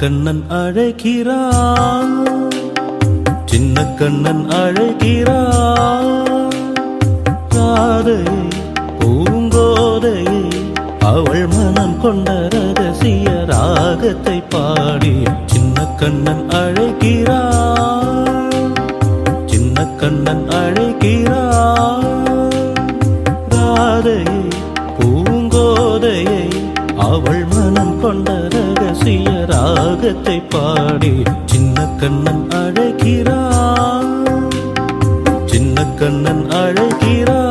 கண்ணன் அழைக்கிறான், சின்ன கண்ணன் அழைக்கிறான். ராதையை பூங்கோதையை அவள் மனம் கொண்ட ரகசிய ராகத்தை பாடி சின்ன கண்ணன் அழைக்கிறான், சின்ன கண்ணன் அழைக்கிறான். ராதையை பூங்கோதையை அவள் மனம் கொண்ட ரகசிய ராகத்தை பாடி சின்ன கண்ணன் அழைக்கிறான், சின்ன கண்ணன் அழைக்கிறான்.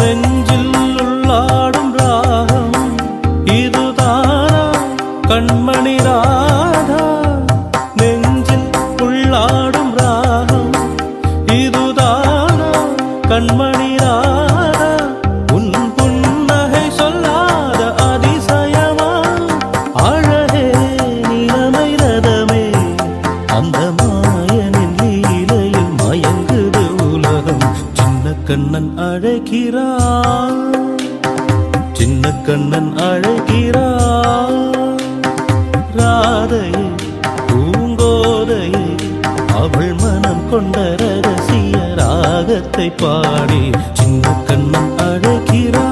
நெஞ்சில் உள்ளாடும் ராகம் இதுதானா கண்மணி ராதா, நெஞ்சில் உள்ளாடும் ராகம் இதுதானா கண்மணி ராதா. உன் புன்னகை சொல்லாத அதிசயமா, அழகே நிலைமை ரதமே, அந்த மாயனின் லீலையில் மயங்குது உலகம். சின்ன கண்ணன் அழைக்கிறான், சின்ன கண்ணன் அழைக்கிறான். ராதையை பூங்கோதையை அவள் மனம் கொண்ட ரகசிய ராகத்தை பாடி சின்ன கண்ணன் அழைக்கிறான்.